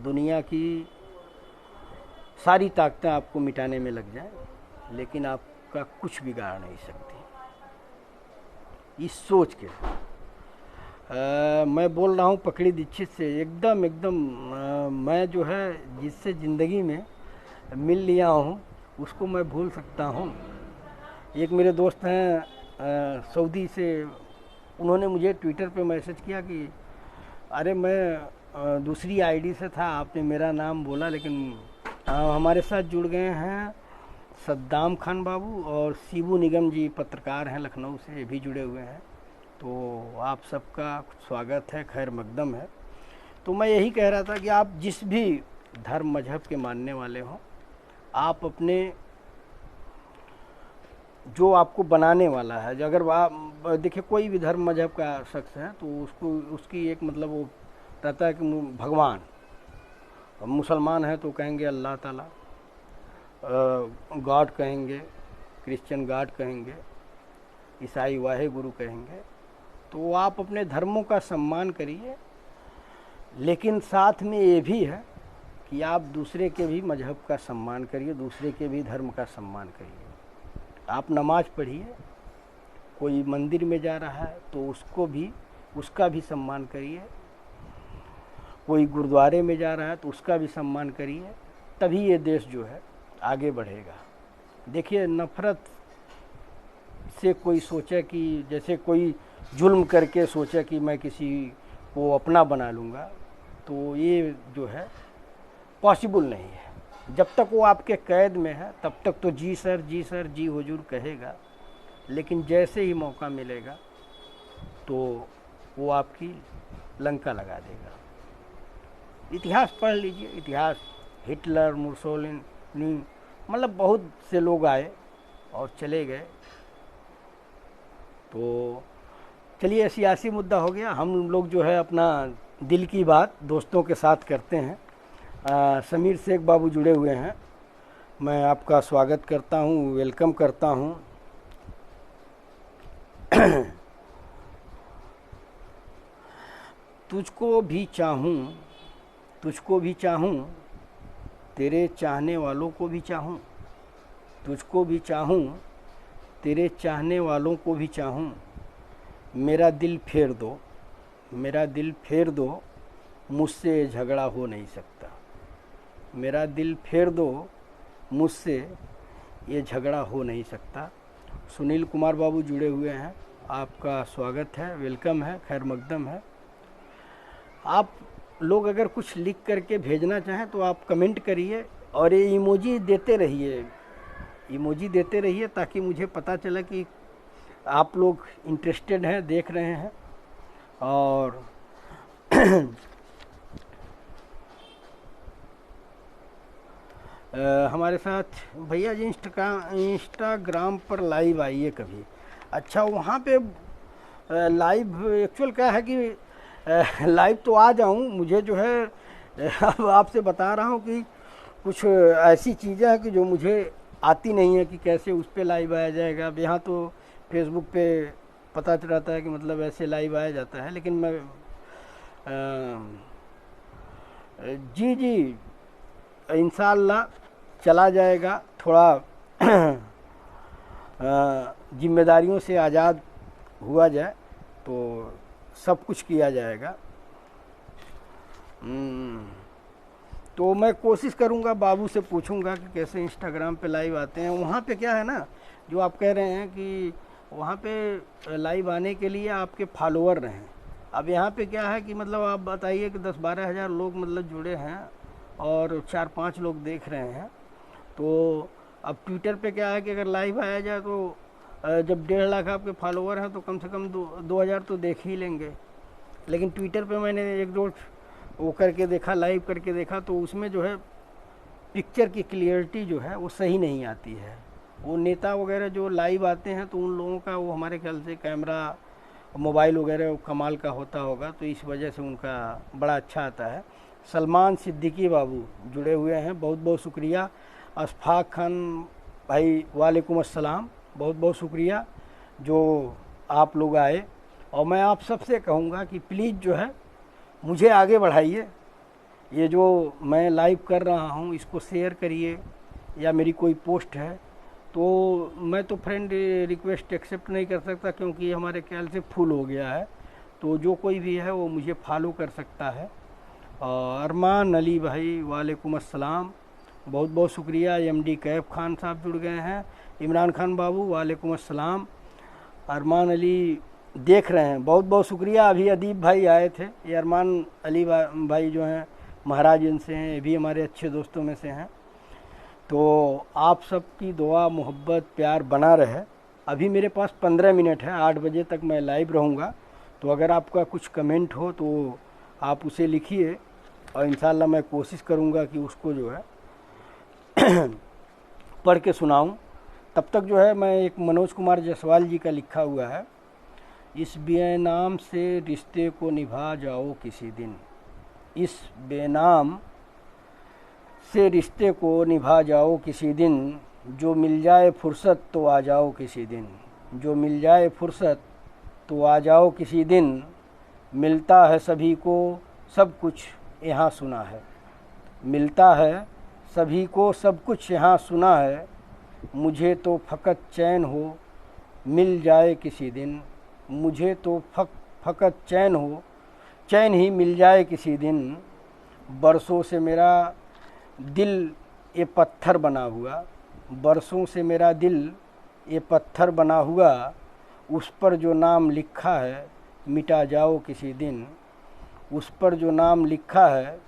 दुनिया की सारी ताकतें आपको मिटाने में लग जाएं, लेकिन आपका कुछ बिगाड़ नहीं सकती। इस सोच के मैं बोल रहा हूँ पकड़ी दीक्षित से, एकदम मैं जो है जिससे ज़िंदगी में मिल लिया हूँ उसको मैं भूल सकता हूँ। एक मेरे दोस्त हैं सऊदी से, उन्होंने मुझे ट्विटर पे मैसेज किया कि अरे मैं दूसरी आईडी से था, आपने मेरा नाम बोला, लेकिन हमारे साथ जुड़ गए हैं सद्दाम खान बाबू और शिबू निगम जी, पत्रकार हैं लखनऊ से, भी जुड़े हुए हैं। तो आप सबका स्वागत है, खैर मकदम है। तो मैं यही कह रहा था कि आप जिस भी धर्म मजहब के मानने वाले हों, आप अपने जो आपको बनाने वाला है, जो अगर आप देखिए कोई भी धर्म मजहब का शख्स है तो उसको उसकी एक मतलब वो रहता है कि भगवान, मुसलमान है तो कहेंगे अल्लाह ताला, गॉड कहेंगे, क्रिश्चियन गॉड कहेंगे, ईसाई वाहे गुरु कहेंगे। तो आप अपने धर्मों का सम्मान करिए, लेकिन साथ में ये भी है कि आप दूसरे के भी मजहब का सम्मान करिए, दूसरे के भी धर्म का सम्मान करिए। आप नमाज पढ़िए, कोई मंदिर में जा रहा है तो उसका भी सम्मान करिए, कोई गुरुद्वारे में जा रहा है तो उसका भी सम्मान करिए, तभी ये देश जो है आगे बढ़ेगा। देखिए, नफ़रत से कोई सोचे कि जैसे कोई जुल्म करके सोचे कि मैं किसी को अपना बना लूँगा, तो ये जो है पॉसिबल नहीं है। जब तक वो आपके कैद में है तब तक तो जी सर जी सर जी हुजूर कहेगा, लेकिन जैसे ही मौका मिलेगा तो वो आपकी लंका लगा देगा। इतिहास पढ़ लीजिए, इतिहास, हिटलर, मुसोलिनी, मतलब बहुत से लोग आए और चले गए। तो चलिए, सियासी मुद्दा हो गया, हम लोग जो है अपना दिल की बात दोस्तों के साथ करते हैं। समीर शेख बाबू जुड़े हुए हैं, मैं आपका स्वागत करता हूँ, वेलकम करता हूँ। तुझको भी चाहूँ, तेरे चाहने वालों को भी चाहूँ, तुझको भी चाहूँ, तेरे चाहने वालों को भी चाहूँ। मेरा दिल फेर दो, मुझसे झगड़ा हो नहीं सकता। मेरा दिल फेर दो, मुझसे ये झगड़ा हो नहीं सकता। सुनील कुमार बाबू जुड़े हुए हैं, आपका स्वागत है, वेलकम है, खैर मकदम है। आप लोग अगर कुछ लिख करके भेजना चाहें तो आप कमेंट करिए और ये इमोजी देते रहिए ताकि मुझे पता चले कि आप लोग इंटरेस्टेड हैं, देख रहे हैं। और हमारे साथ भैया जी इंस्टाग्राम पर लाइव आइए कभी। अच्छा, वहाँ पे लाइव एक्चुअल क्या है कि लाइव तो आ जाऊँ, मुझे जो है अब आपसे बता रहा हूँ कि कुछ ऐसी चीज़ें हैं कि जो मुझे आती नहीं है कि कैसे उस पर लाइव आया जाएगा। अब यहाँ तो फेसबुक पे पता चल रहता है कि मतलब ऐसे लाइव आया जाता है, लेकिन मैं जी इंशाअल्लाह चला जाएगा। थोड़ा जिम्मेदारियों से आज़ाद हुआ जाए तो सब कुछ किया जाएगा। तो मैं कोशिश करूंगा, बाबू से पूछूंगा कि कैसे इंस्टाग्राम पे लाइव आते हैं। वहाँ पे क्या है ना, जो आप कह रहे हैं कि वहाँ पे लाइव आने के लिए आपके फॉलोअर रहें। अब यहाँ पे क्या है कि मतलब आप बताइए कि 10-12 हज़ार लोग मतलब जुड़े हैं और 4-5 लोग देख रहे हैं। तो अब ट्विटर पे क्या है कि अगर लाइव आया जाए तो जब 1.5 लाख आपके फॉलोअर हैं तो कम से कम 2,000 तो देख ही लेंगे। लेकिन ट्विटर पे मैंने 1-2 वो करके देखा, लाइव करके देखा, तो उसमें जो है पिक्चर की क्लियरिटी जो है वो सही नहीं आती है। वो नेता वगैरह जो लाइव आते हैं तो उन लोगों का वो हमारे ख्याल से कैमरा मोबाइल वगैरह कमाल का होता होगा, तो इस वजह से उनका बड़ा अच्छा आता है। सलमान सिद्दीकी बाबू जुड़े हुए हैं, बहुत बहुत शुक्रिया। अशफाक खान भाई वालेकुम अस्सलाम, बहुत बहुत शुक्रिया जो आप लोग आए। और मैं आप सबसे कहूँगा कि प्लीज़ जो है मुझे आगे बढ़ाइए। ये जो मैं लाइव कर रहा हूँ इसको शेयर करिए, या मेरी कोई पोस्ट है तो मैं तो फ्रेंड रिक्वेस्ट एक्सेप्ट नहीं कर सकता क्योंकि ये हमारे ख्याल से फुल हो गया है। तो जो कोई भी है वो मुझे फॉलो कर सकता है। और अरमान अली भाई वालेकुम अस्सलाम, बहुत बहुत शुक्रिया। एमडी कैफ खान साहब जुड़ गए हैं। इमरान खान बाबू वालेकुम अस्सलाम। अरमान अली देख रहे हैं, बहुत बहुत शुक्रिया। अभी अदीब भाई आए थे। ये अरमान अली भाई जो हैं महाराज इनसे हैं, ये भी हमारे अच्छे दोस्तों में से हैं। तो आप सबकी दुआ मोहब्बत प्यार बना रहे। अभी मेरे पास 15 मिनट है, 8 बजे तक मैं लाइव रहूँगा। तो अगर आपका कुछ कमेंट हो तो आप उसे लिखिए और इंशाल्लाह मैं कोशिश करूँगा कि उसको जो है पढ़ के सुनाऊँ। तब तक जो है मैं एक मनोज कुमार जायसवाल जी का लिखा हुआ है, इस बेनाम से रिश्ते को निभा जाओ किसी दिन, इस बेनाम से रिश्ते को निभा जाओ किसी दिन, जो मिल जाए फुर्सत तो आ जाओ किसी दिन, जो मिल जाए फुर्सत तो आ जाओ किसी दिन, मिलता है सभी को सब कुछ यहाँ सुना है, मिलता है सभी को सब कुछ यहाँ सुना है, मुझे तो फ़कत चैन हो मिल जाए किसी दिन, मुझे तो फ़कत चैन हो, चैन ही मिल जाए किसी दिन, बरसों से मेरा दिल ये पत्थर बना हुआ, बरसों से मेरा दिल ये पत्थर बना हुआ, उस पर जो नाम लिखा है मिटा जाओ किसी दिन, उस पर जो नाम लिखा है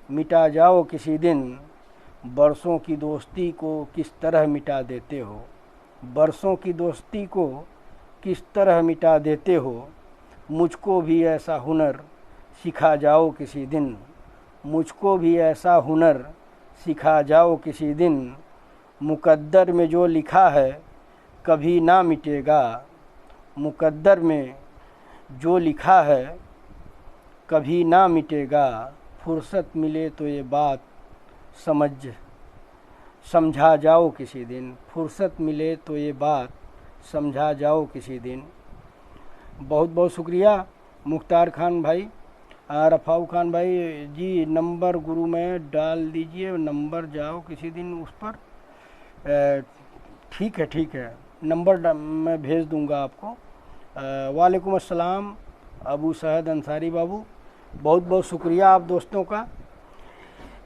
मिटा जाओ किसी दिन, बरसों की दोस्ती को किस तरह मिटा देते हो, बरसों की दोस्ती को किस तरह मिटा देते हो, मुझको भी ऐसा हुनर सिखा जाओ किसी दिन, मुझको भी ऐसा हुनर सिखा जाओ किसी दिन, मुकद्दर में जो लिखा है कभी ना मिटेगा, मुकद्दर में जो लिखा है कभी ना मिटेगा, फुर्सत मिले तो ये बात समझा जाओ किसी दिन, फुर्सत मिले तो ये बात समझा जाओ किसी दिन। बहुत बहुत शुक्रिया मुख्तार खान भाई, रफ़ाऊ खान भाई जी। नंबर गुरु में डाल दीजिए, नंबर जाओ किसी दिन उस पर। ठीक है, नंबर मैं भेज दूंगा आपको। वालेकुम अस्सलाम अबू शहद अंसारी बाबू, बहुत बहुत शुक्रिया आप दोस्तों का।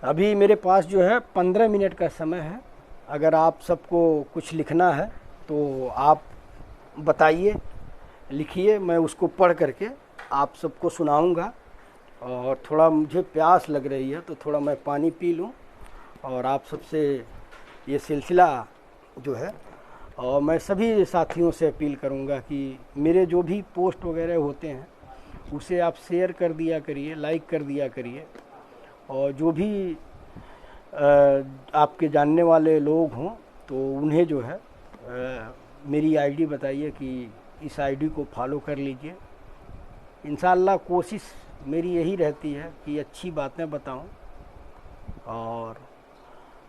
अभी मेरे पास जो है 15 मिनट का समय है, अगर आप सबको कुछ लिखना है तो आप बताइए, लिखिए, मैं उसको पढ़ करके आप सबको सुनाऊंगा। और थोड़ा मुझे प्यास लग रही है तो थोड़ा मैं पानी पी लूं और आप सबसे ये सिलसिला जो है, और मैं सभी साथियों से अपील करूंगा कि मेरे जो भी पोस्ट वगैरह होते हैं उसे आप शेयर कर दिया करिए, लाइक कर दिया करिए। और जो भी आपके जानने वाले लोग हों तो उन्हें जो है मेरी आईडी बताइए कि इस आईडी को फॉलो कर लीजिए। इंशाअल्लाह कोशिश मेरी यही रहती है कि अच्छी बातें बताऊं, और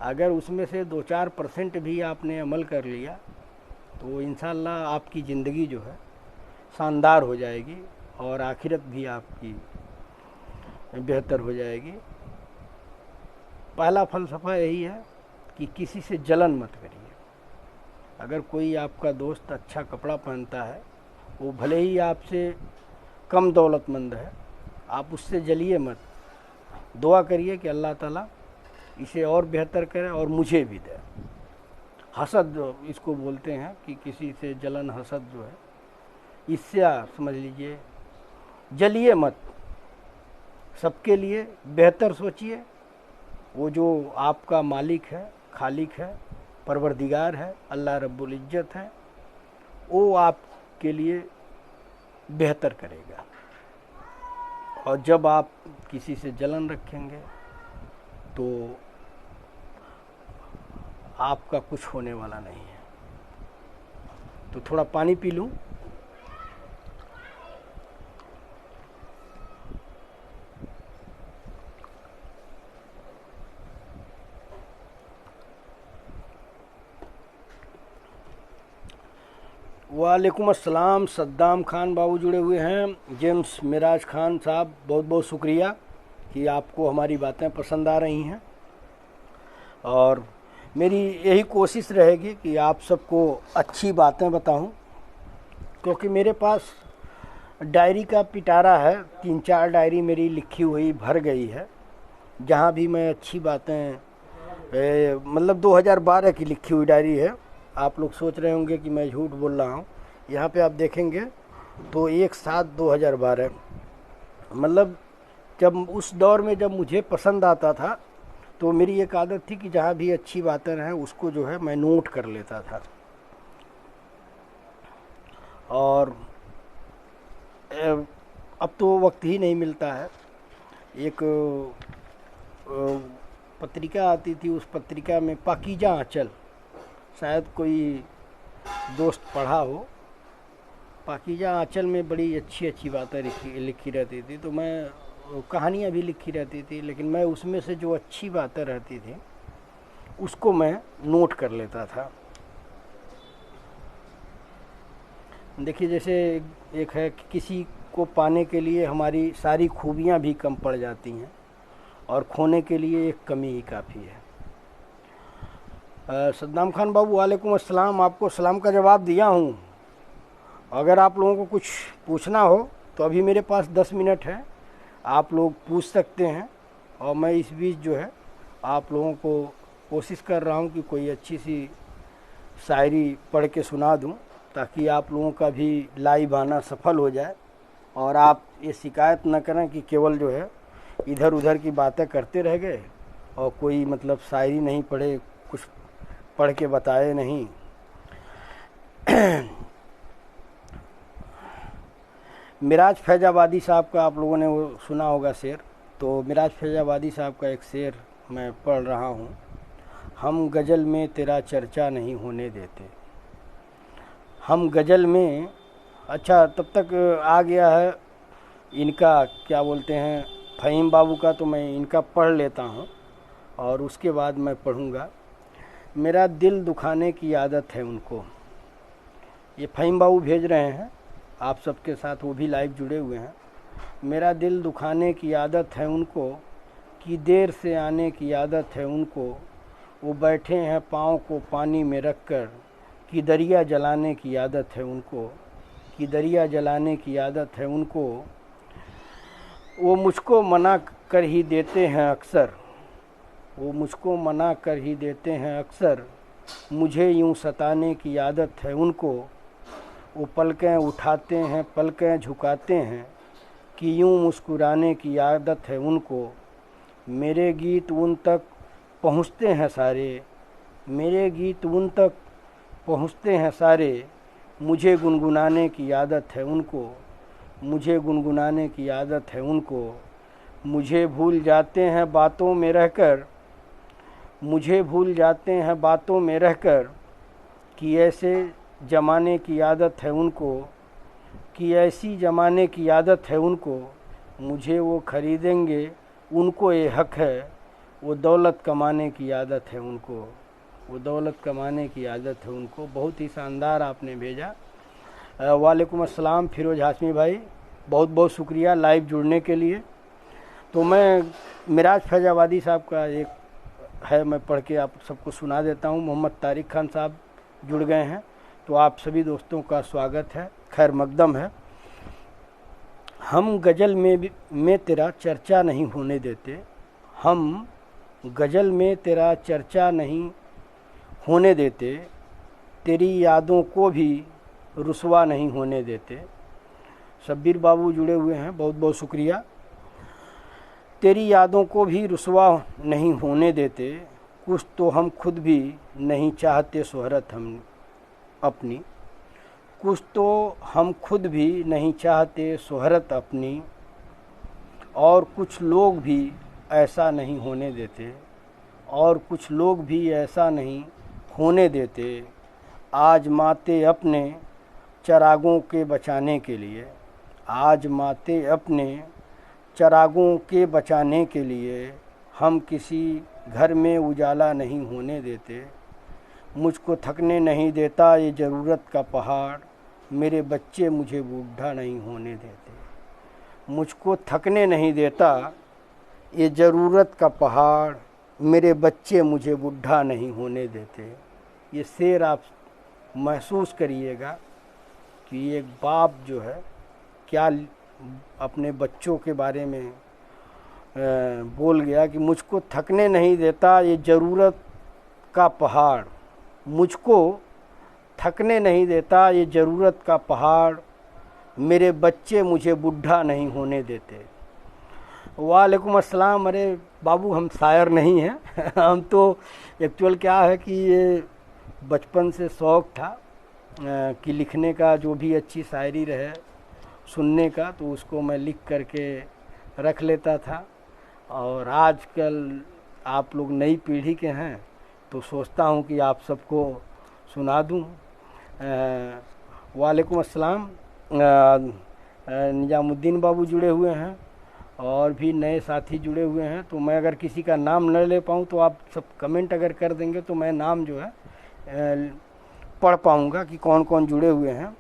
अगर उसमें से 2-4% भी आपने अमल कर लिया तो इंशाअल्लाह आपकी ज़िंदगी जो है शानदार हो जाएगी और आखिरत भी आपकी बेहतर हो जाएगी। पहला फ़लसफ़ा यही है कि किसी से जलन मत करिए। अगर कोई आपका दोस्त अच्छा कपड़ा पहनता है, वो भले ही आपसे कम दौलतमंद है, आप उससे जलिए मत। दुआ करिए कि अल्लाह ताला इसे और बेहतर करे और मुझे भी दे। हसद इसको बोलते हैं कि किसी से जलन, हसद जो है, इससे समझ लीजिए जलिए मत। सबके लिए बेहतर सोचिए। वो जो आपका मालिक है, खालिक है, परवरदिगार है, अल्लाह रब्बुल इज्जत है, वो आपके लिए बेहतर करेगा। और जब आप किसी से जलन रखेंगे तो आपका कुछ होने वाला नहीं है। तो थोड़ा पानी पी लूं। वालेकुम अस्सलाम। सद्दाम खान बाबू जुड़े हुए हैं। जेम्स मिराज खान साहब, बहुत बहुत शुक्रिया कि आपको हमारी बातें पसंद आ रही हैं। और मेरी यही कोशिश रहेगी कि आप सबको अच्छी बातें बताऊं, क्योंकि मेरे पास डायरी का पिटारा है। 3-4 डायरी मेरी लिखी हुई भर गई है, जहां भी मैं अच्छी बातें मतलब 2012 की लिखी हुई डायरी है। आप लोग सोच रहे होंगे कि मैं झूठ बोल रहा हूँ। यहाँ पे आप देखेंगे तो 1/7/2012, मतलब जब उस दौर में जब मुझे पसंद आता था तो मेरी एक आदत थी कि जहाँ भी अच्छी बातें रहें उसको जो है मैं नोट कर लेता था। और अब तो वक्त ही नहीं मिलता है। एक पत्रिका आती थी, उस पत्रिका में पाकीज़ा आंचल, शायद कोई दोस्त पढ़ा हो। पाकीज़ा आंचल में बड़ी अच्छी अच्छी बातें लिखी रहती थी। तो मैं कहानियाँ भी लिखी रहती थी, लेकिन मैं उसमें से जो अच्छी बातें रहती थी उसको मैं नोट कर लेता था। देखिए, जैसे एक है कि किसी को पाने के लिए हमारी सारी खूबियाँ भी कम पड़ जाती हैं और खोने के लिए एक कमी ही काफ़ी है। सद्दाम खान बाबू, वालेकुम अस्सलाम। आपको सलाम का जवाब दिया हूँ। अगर आप लोगों को कुछ पूछना हो तो अभी मेरे पास 10 मिनट है, आप लोग पूछ सकते हैं। और मैं इस बीच जो है आप लोगों को कोशिश कर रहा हूँ कि कोई अच्छी सी शायरी पढ़ के सुना दूँ, ताकि आप लोगों का भी लाइव आना सफल हो जाए और आप ये शिकायत न करें कि केवल जो है इधर उधर की बातें करते रह गए और कोई मतलब शायरी नहीं पढ़े, कुछ पढ़ के बताए नहीं। मिराज फैजाबादी साहब का आप लोगों ने वो सुना होगा शेर। तो मिराज फैजाबादी साहब का एक शेर मैं पढ़ रहा हूँ। हम गज़ल में तेरा चर्चा नहीं होने देते। हम गज़ल में, अच्छा तब तक आ गया है इनका, क्या बोलते हैं, फ़हीम बाबू का। तो मैं इनका पढ़ लेता हूँ और उसके बाद मैं पढ़ूँगा। मेरा दिल दुखाने की आदत है उनको। ये फ़हीम बाबू भेज रहे हैं आप सबके साथ, वो भी लाइव जुड़े हुए हैं। मेरा दिल दुखाने की आदत है उनको, कि देर से आने की आदत है उनको। वो बैठे हैं पाँव को पानी में रख कर, कि दरिया जलाने की आदत है उनको, कि दरिया जलाने की आदत है उनको। वो मुझको मना कर ही देते हैं अक्सर, वो मुझको मना कर ही देते हैं अक्सर। मुझे यूं सताने की आदत है उनको। वो पलकें उठाते हैं पलकें झुकाते हैं कि यूं मुस्कुराने की आदत है उनको। मेरे गीत उन तक पहुँचते हैं सारे, मेरे गीत उन तक पहुँचते हैं सारे। मुझे गुनगुनाने की आदत है उनको, मुझे गुनगुनाने की आदत है उनको। मुझे भूल जाते हैं बातों में रहकर, मुझे भूल जाते हैं बातों में रहकर कि ऐसे ज़माने की आदत है उनको, कि ऐसी ज़माने की आदत है उनको। मुझे वो ख़रीदेंगे उनको ये हक़ है, वो दौलत कमाने की आदत है उनको, वो दौलत कमाने की आदत है उनको। बहुत ही शानदार आपने भेजा। वालेकुम अस्सलाम फिरोज़ हाशमी भाई, बहुत बहुत शुक्रिया लाइव जुड़ने के लिए। तो मैं मिराज फैजाबादी साहब का एक है, मैं पढ़ के आप सबको सुना देता हूँ। मोहम्मद तारिक खान साहब जुड़ गए हैं, तो आप सभी दोस्तों का स्वागत है, खैर मकदम है। हम गज़ल में तेरा चर्चा नहीं होने देते, हम गज़ल में तेरा चर्चा नहीं होने देते। तेरी यादों को भी रुसवा नहीं होने देते। शब्बीर बाबू जुड़े हुए हैं, बहुत बहुत शुक्रिया। तेरी यादों को भी रुसवा नहीं होने देते। कुछ तो हम खुद भी नहीं चाहते शोहरत हम अपनी, कुछ तो हम खुद भी नहीं चाहते शोहरत अपनी। और कुछ लोग भी ऐसा नहीं होने देते, और कुछ लोग भी ऐसा नहीं होने देते। आजमाते अपने चरागों के बचाने के लिए, आजमाते अपने चरागों के बचाने के लिए। हम किसी घर में उजाला नहीं होने देते। मुझको थकने नहीं देता ये ज़रूरत का पहाड़, मेरे बच्चे मुझे बूढ़ा नहीं होने देते। मुझको थकने नहीं देता ये ज़रूरत का पहाड़, मेरे बच्चे मुझे बूढ़ा नहीं होने देते। ये शेर आप महसूस करिएगा कि एक बाप जो है क्या अपने बच्चों के बारे में बोल गया कि मुझको थकने नहीं देता ये ज़रूरत का पहाड़, मुझको थकने नहीं देता ये ज़रूरत का पहाड़, मेरे बच्चे मुझे बूढ़ा नहीं होने देते। वालेकुम अस्सलाम। अरे बाबू, हम शायर नहीं हैं हम तो एक्चुअल क्या है कि ये बचपन से शौक़ था कि लिखने का, जो भी अच्छी शायरी रहे सुनने का, तो उसको मैं लिख करके रख लेता था। और आजकल आप लोग नई पीढ़ी के हैं तो सोचता हूँ कि आप सबको सुना दूँ। वालेकुम अस्सलाम। निजामुद्दीन बाबू जुड़े हुए हैं और भी नए साथी जुड़े हुए हैं। तो मैं अगर किसी का नाम न ले पाऊँ तो आप सब कमेंट अगर कर देंगे तो मैं नाम जो है पढ़ पाऊँगा कि कौन कौन जुड़े हुए हैं।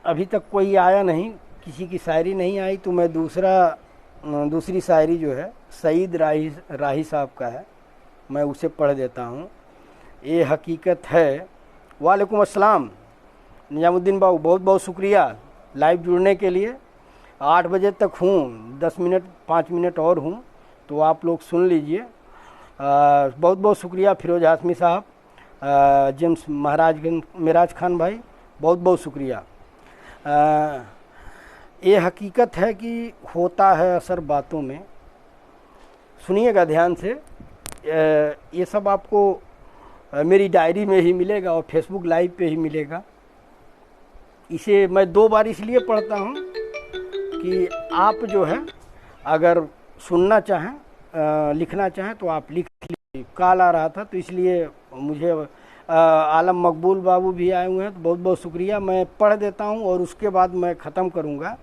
अभी तक कोई आया नहीं, किसी की शायरी नहीं आई, तो मैं दूसरी शायरी जो है सईद राही साहब का है, मैं उसे पढ़ देता हूँ। ये हकीकत है। वालेकुम अस्सलाम निजामुद्दीन बाबू, बहुत बहुत शुक्रिया लाइव जुड़ने के लिए। 8 बजे तक हूँ, 10 मिनट 5 मिनट और हूँ, तो आप लोग सुन लीजिए। बहुत बहुत शुक्रिया फिरोज़ हाशमी साहब, जेम्स महाराजगंज मिराज खान भाई, बहुत बहुत शुक्रिया। ये हकीकत है कि होता है असर बातों में। सुनिएगा ध्यान से, ये सब आपको मेरी डायरी में ही मिलेगा और फेसबुक लाइव पे ही मिलेगा। इसे मैं 2 बार इसलिए पढ़ता हूँ कि आप जो है अगर सुनना चाहें, लिखना चाहें तो आप लिख लीजिए। कॉल आ रहा था तो इसलिए मुझे आलम मकबूल बाबू भी आए हुए हैं, तो बहुत बहुत शुक्रिया। मैं पढ़ देता हूँ और उसके बाद मैं ख़त्म करूँगा,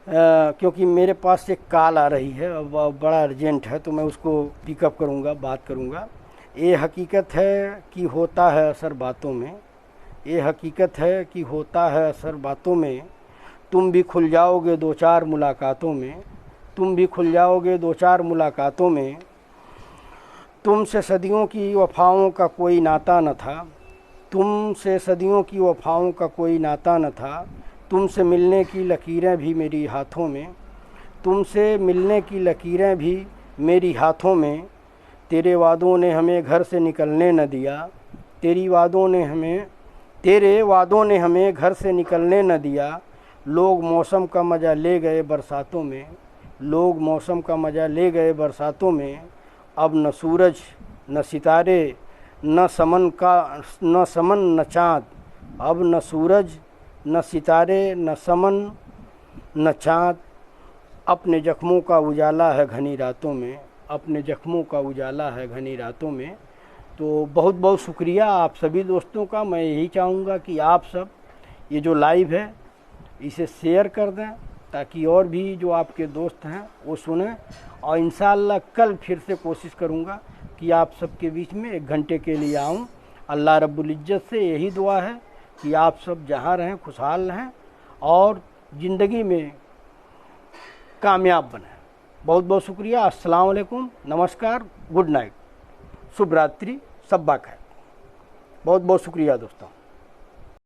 क्योंकि मेरे पास एक कॉल आ रही है, बड़ा अर्जेंट है, तो मैं उसको पिकअप करूँगा, बात करूँगा। ये हकीकत है कि होता है असर बातों में, ये हकीकत है कि होता है असर बातों में। तुम भी खुल जाओगे 2-4 मुलाकातों में, तुम भी खुल जाओगे 2-4 मुलाकातों में। तुमसे सदियों की वफ़ाओं का कोई नाता न था, तुमसे सदियों की वफ़ाओं का कोई नाता न था। तुमसे मिलने की लकीरें भी मेरी हाथों में, तुमसे मिलने की लकीरें भी मेरी हाथों में। तेरे वादों ने हमें घर से निकलने न दिया, तेरे वादों ने हमें घर से निकलने न दिया। लोग मौसम का मज़ा ले गए बरसातों में, लोग मौसम का मज़ा ले गए बरसातों में। अब न सूरज न सितारे न समन न चाँद, अब न सूरज न सितारे न समन न चाँद। अपने ज़ख्मों का उजाला है घनी रातों में, अपने ज़ख्मों का उजाला है घनी रातों में। तो बहुत बहुत शुक्रिया आप सभी दोस्तों का। मैं यही चाहूँगा कि आप सब ये जो लाइव है इसे शेयर कर दें, ताकि और भी जो आपके दोस्त हैं वो सुनें। और इंशाअल्लाह कल फिर से कोशिश करूँगा कि आप सबके बीच में 1 घंटे के लिए आऊँ। अल्लाह रब्बुल इज़्ज़त से यही दुआ है कि आप सब जहाँ रहें खुशहाल रहें और ज़िंदगी में कामयाब बने। बहुत बहुत शुक्रिया। अस्सलाम वालेकुम, नमस्कार, गुड नाइट, शुभ रात्रि, शब्बा खैर। बहुत बहुत शुक्रिया दोस्तों।